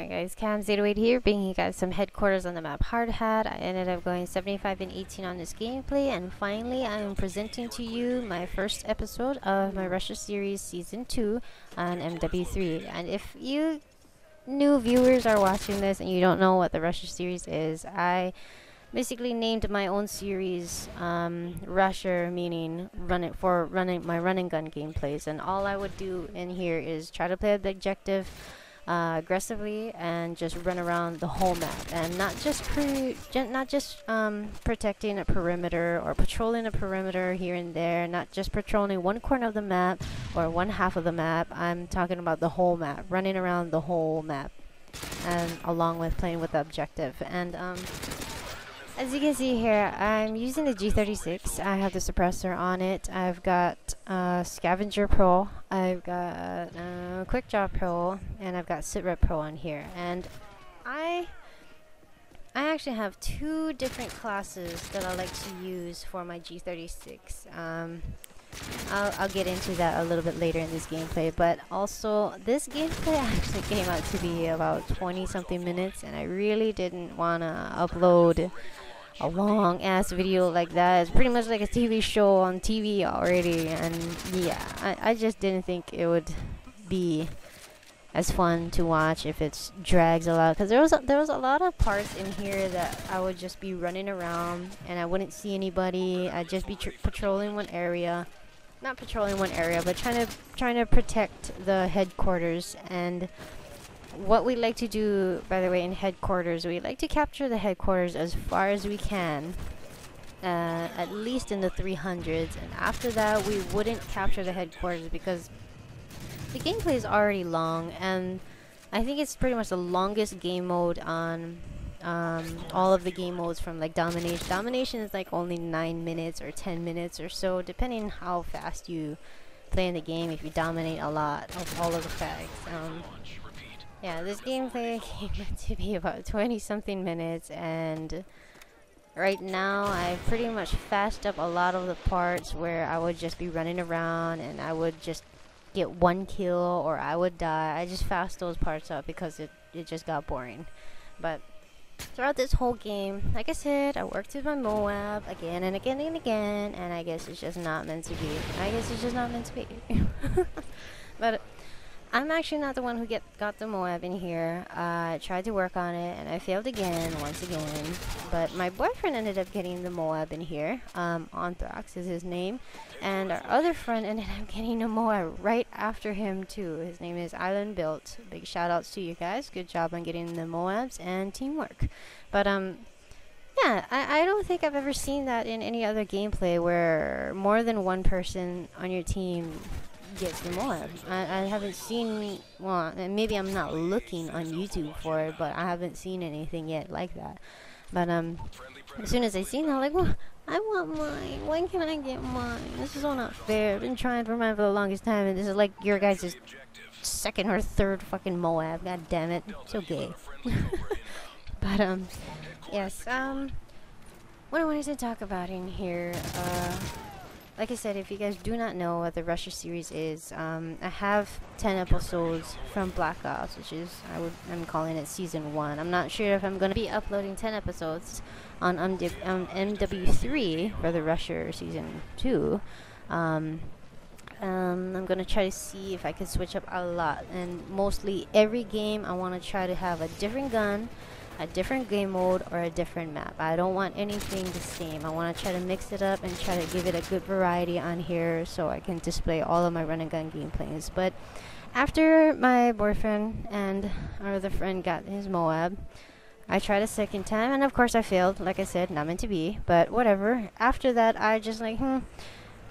Alright guys, KAMZ here, bringing you guys some headquarters on the map Hardhat. I ended up going 75 and 18 on this gameplay, and finally I am presenting to you my first episode of my Russia series season 2 on MW3. And if you new viewers are watching this and you don't know what the Russia series is, I basically named my own series Rusher, meaning running my run and gun gameplays, and all I would do in here is try to play the objective aggressively and just run around the whole map, and not just protecting a perimeter or patrolling a perimeter here and there, not just patrolling one corner of the map or one half of the map. I'm talking about the whole map, running around the whole map, and along with playing with the objective. And as you can see here, I'm using the G36. I have the suppressor on it. I've got Scavenger Pro, I've got Quick Draw Pro, and I've got Sitrep Pro on here. And I actually have two different classes that I like to use for my G36. I'll get into that a little bit later in this gameplay, but also this gameplay actually came out to be about 20 something minutes, and I really didn't want to upload a long ass video like that. It's pretty much like a TV show on TV already, and yeah, I just didn't think it would be as fun to watch if it drags a lot, because there was a lot of parts in here that I would just be running around and I wouldn't see anybody. I'd just be patrolling one area, not patrolling one area, but trying to protect the headquarters. And what we like to do, by the way, in headquarters, we like to capture the headquarters as far as we can, at least in the 300s, and after that we wouldn't capture the headquarters because the gameplay is already long, and I think it's pretty much the longest game mode on all of the game modes, from like domination. Domination is like only 9 minutes or 10 minutes or so, depending how fast you play in the game, if you dominate a lot of all of the flags. Yeah, this gameplay came to be about 20 something minutes, and right now I've pretty much fast up a lot of the parts where I would just be running around and I would just get one kill or I would die. I just fast those parts up because it just got boring. But throughout this whole game, like I said, I worked with my Moab again and again and again, and I guess it's just not meant to be. I guess it's just not meant to be. But I'm actually not the one who got the Moab in here. I tried to work on it and I failed again, once again. But my boyfriend ended up getting the Moab in here. Anthrax is his name. And our other friend ended up getting a Moab right after him too. His name is Island Built. Big shout outs to you guys. Good job on getting the Moabs and teamwork. But yeah, I don't think I've ever seen that in any other gameplay where more than one person on your team gets the Moab. I haven't seen, well, maybe I'm not looking on YouTube for it, but I haven't seen anything yet like that. But as soon as I seen it, I'm like, well, I want mine. When can I get mine? This is so not fair. I've been trying for mine for the longest time, and this is like your guys' second or third fucking Moab. God damn it. So gay. But yes, what I wanted to talk about in here, like I said, if you guys do not know what the Russia series is, I have 10 episodes from Black Ops, which is, I'm calling it Season 1. I'm not sure if I'm going to be uploading 10 episodes on MW3 for the Russia Season 2. I'm going to try to see if I can switch up a lot, and mostly every game I want to try to have a different gun, a different game mode, or a different map. I don't want anything the same. I want to try to mix it up and try to give it a good variety on here so I can display all of my run and gun gameplays. But after my boyfriend and our other friend got his Moab, I tried a second time, and of course I failed. Like I said, not meant to be, but whatever. After that, I just like, you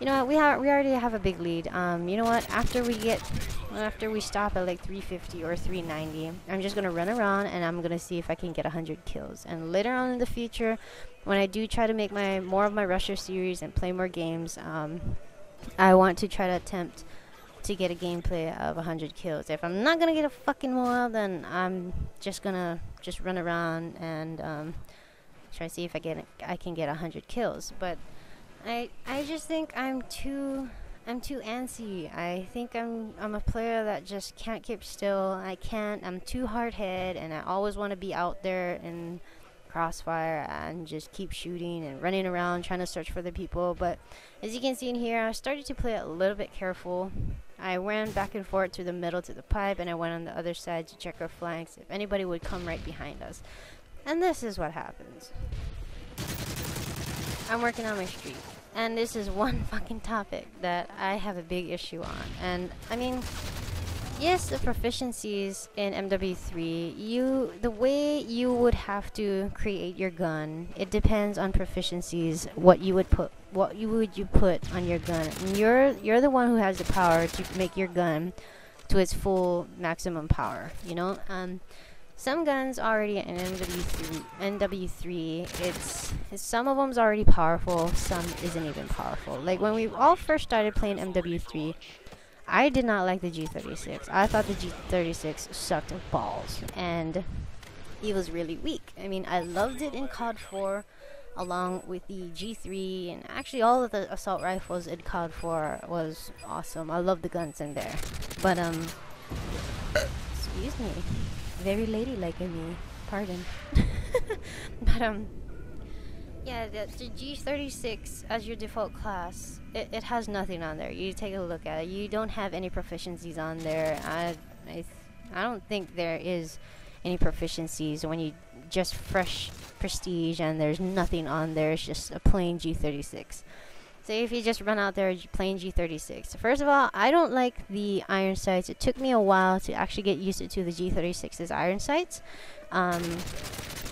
know what, we already have a big lead. You know what, after we stop at like 350 or 390, I'm just gonna run around and I'm gonna see if I can get 100 kills. And later on in the future, when I do try to make more of my Russia series and play more games, I want to try to attempt to get a gameplay of 100 kills. If I'm not gonna get a fucking Moab, then I'm just gonna run around and try to see if I can get 100 kills. But I just think I'm too I'm too antsy. I think I'm a player that just can't keep still. I'm too hard hit, and I always want to be out there in crossfire and just keep shooting and running around trying to search for the people. But as you can see in here, I started to play a little bit careful. I ran back and forth through the middle to the pipe, and I went on the other side to check our flanks if anybody would come right behind us. And this is what happens. I'm working on my streak. And this is one fucking topic that I have a big issue on. And I mean, yes, the proficiencies in MW3, the way you would have to create your gun, it depends on proficiencies, what you would put on your gun. And you're the one who has the power to make your gun to its full maximum power, you know? Some guns already in MW3, it's some of them's already powerful, some isn't even powerful. Like when we all first started playing MW3, I did not like the G36. I thought the G36 sucked balls, and it was really weak. I mean, I loved it in COD 4, along with the G3, and actually all of the assault rifles in COD 4 was awesome. I love the guns in there, but excuse me. Very ladylike in me, pardon. But yeah, the G36 as your default class, it has nothing on there. You take a look at it. You don't have any proficiencies on there. I don't think there is any proficiencies when you just fresh prestige and there's nothing on there. It's just a plain G36. So if you just run out there plain G36. First of all, I don't like the iron sights. It took me a while to actually get used to the G36's iron sights.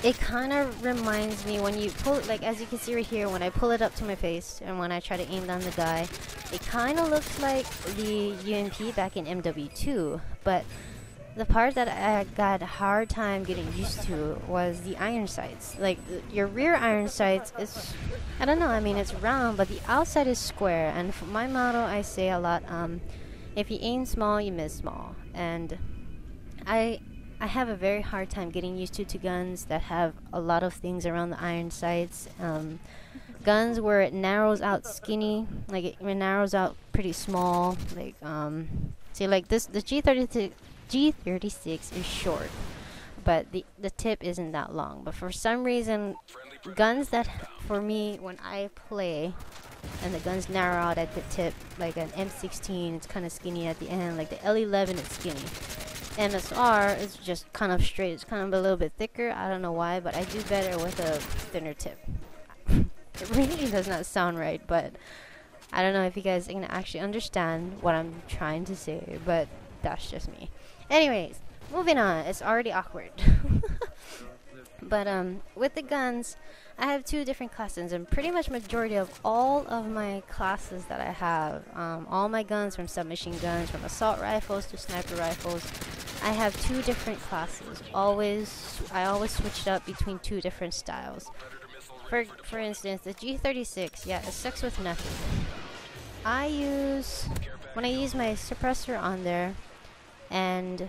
It kind of reminds me when you pull it, like as you can see right here, when I pull it up to my face and when I try to aim down the guy, it kind of looks like the UMP back in MW2, but the part that I got a hard time getting used to was the iron sights. Like, your rear iron sights is, I don't know, I mean, it's round, but the outside is square. And for my motto, I say a lot, if you aim small, you miss small. And I have a very hard time getting used to guns that have a lot of things around the iron sights. Guns where it narrows out skinny, like it narrows out pretty small. Like, see, like this, the G36 is short, but the tip isn't that long. But for some reason, guns that, for me, when I play and the guns narrow out at the tip, like an M16, it's kind of skinny at the end. Like the L11, it's skinny. MSR is just kind of straight. It's kind of a little bit thicker. I don't know why, but I do better with a thinner tip. It really does not sound right, but I don't know if you guys can actually understand what I'm trying to say, but that's just me. Anyways, moving on. It's already awkward. But with the guns, I have two different classes, and pretty much majority of all of my classes that I have, all my guns, from submachine guns, from assault rifles to sniper rifles, I have two different classes. I always switch up between two different styles. For instance, the G36, yeah, it sucks with nothing. When I use my suppressor on there, and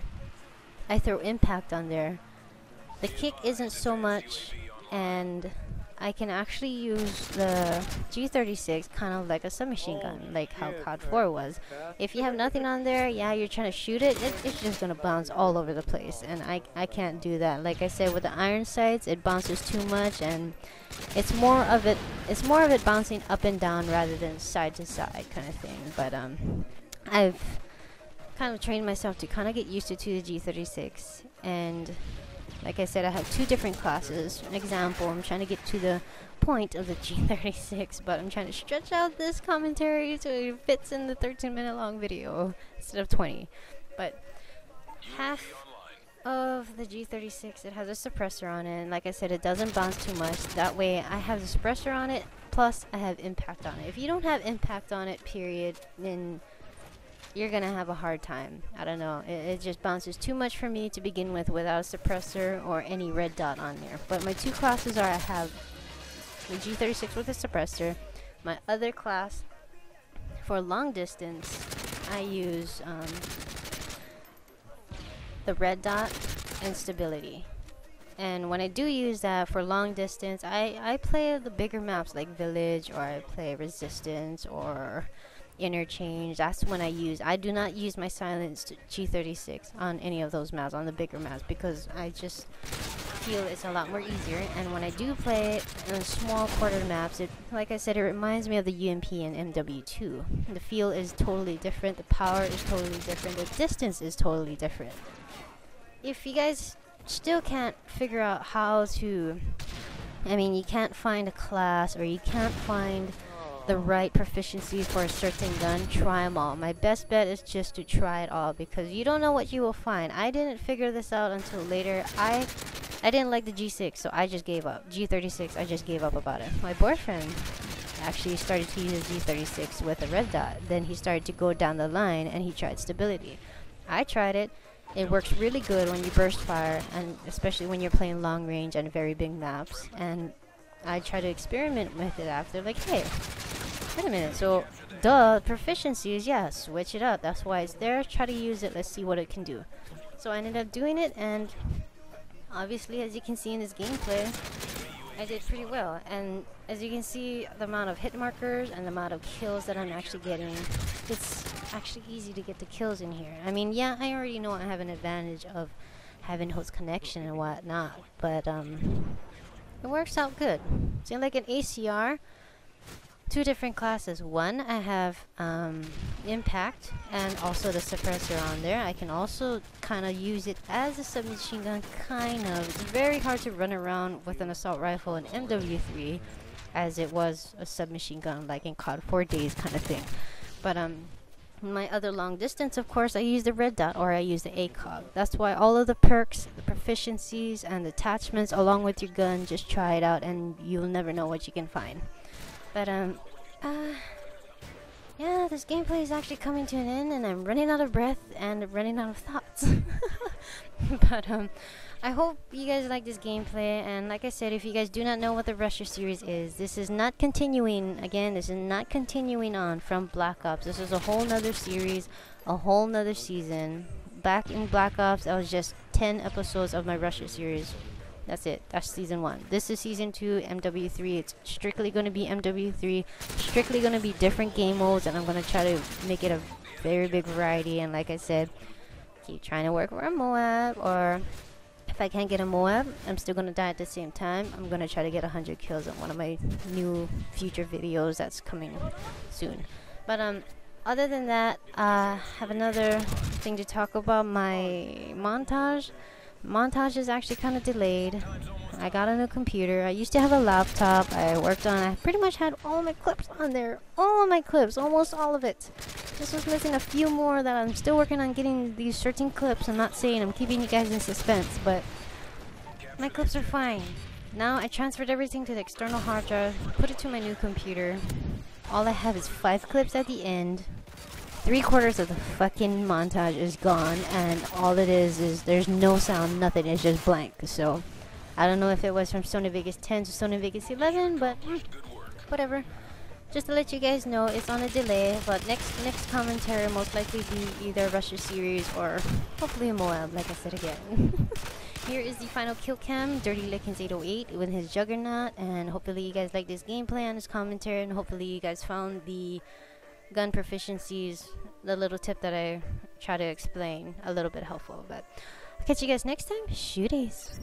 I throw impact on there, the kick isn't so much, and I can actually use the G36 kind of like a submachine gun, like how COD 4 was. If you have nothing on there, yeah, you're trying to shoot it, it's just gonna bounce all over the place, and I can't do that. Like I said, with the iron sights, it bounces too much, and it's more of it bouncing up and down rather than side to side kind of thing. But I've kind of trained myself to kind of get used to the G36, and like I said, I have two different classes. An example, I'm trying to get to the point of the G36, but I'm trying to stretch out this commentary so it fits in the 13-minute long video instead of 20. But half of the G36, it has a suppressor on it, and like I said, it doesn't bounce too much. That way I have the suppressor on it, plus I have impact on it. If you don't have impact on it, period, then you're gonna have a hard time. I don't know, it just bounces too much for me to begin with without a suppressor or any red dot on there. But my two classes are, I have the G36 with a suppressor. My other class, for long distance, I use the red dot and stability. And when I do use that for long distance, I play the bigger maps like Village, or I play Resistance, or interchange. That's when I do not use my silenced G36 on any of those maps, on the bigger maps, because I just feel it's a lot more easier. And when I do play it in small quarter maps, it, like I said, it reminds me of the UMP and MW2. The feel is totally different, the power is totally different, the distance is totally different. If you guys still can't figure out how to, I mean, you can't find a class, or you can't find the right proficiencies for a certain gun, try them all. My best bet is just to try it all, because you don't know what you will find. I didn't figure this out until later. I didn't like the G6, so I just gave up. G36, I just gave up about it. My boyfriend actually started to use his G36 with a red dot. Then he started to go down the line and he tried stability. I tried it. It works really good when you burst fire, and especially when you're playing long range and very big maps. And I tried to experiment with it after, like, hey, wait a minute, so proficiency is, yeah, switch it up. That's why it's there. Try to use it. Let's see what it can do. So I ended up doing it, and obviously, as you can see in this gameplay, I did pretty well. And as you can see, the amount of hit markers and the amount of kills that I'm actually getting, it's actually easy to get the kills in here. I mean, yeah, I already know I have an advantage of having host connection and whatnot, but it works out good. So like an ACR, two different classes. One, I have impact and also the suppressor on there. I can also kind of use it as a submachine gun, kind of. It's very hard to run around with an assault rifle and MW3 as it was a submachine gun, like in COD 4 days kind of thing. But my other long distance, of course, I use the red dot, or I use the ACOG. That's why all of the perks, the proficiencies, and the attachments along with your gun, just try it out and you'll never know what you can find. But yeah, this gameplay is actually coming to an end, and I'm running out of breath and running out of thoughts. But I hope you guys like this gameplay, and like I said, if you guys do not know what the Russia series is, this is not continuing, again, this is not continuing on from Black Ops. This is a whole nother series, a whole nother season. Back in Black Ops, that was just 10 episodes of my Russia series. That's it. That's season 1. This is season 2, MW3. It's strictly going to be MW3. Strictly going to be different game modes, and I'm going to try to make it a very big variety. And like I said, keep trying to work for a Moab, or if I can't get a Moab, I'm still going to die at the same time. I'm going to try to get 100 kills on one of my new future videos that's coming soon. But other than that, I have another thing to talk about. My montage is actually kind of delayed. I got a new computer. I used to have a laptop. I worked on, I pretty much had all my clips on there. All of my clips, almost all of it. Just was missing a few more that I'm still working on getting these certain clips. I'm not saying I'm keeping you guys in suspense, but my clips are fine. Now I transferred everything to the external hard drive, put it to my new computer. All I have is 5 clips at the end. 3/4 of the fucking montage is gone, and all it is there's no sound, nothing. It's just blank. So I don't know if it was from Sony Vegas 10 to Sony Vegas 11, but whatever. Just to let you guys know, it's on a delay. But next commentary most likely be either Russia series or hopefully a Moab, like I said again. Here is the final kill cam, Dirty Lickens 808 with his Juggernaut, and hopefully you guys like this gameplay and this commentary, and hopefully you guys found the gun proficiencies, the little tip that I try to explain, a little bit helpful. But I'll catch you guys next time. Shooties.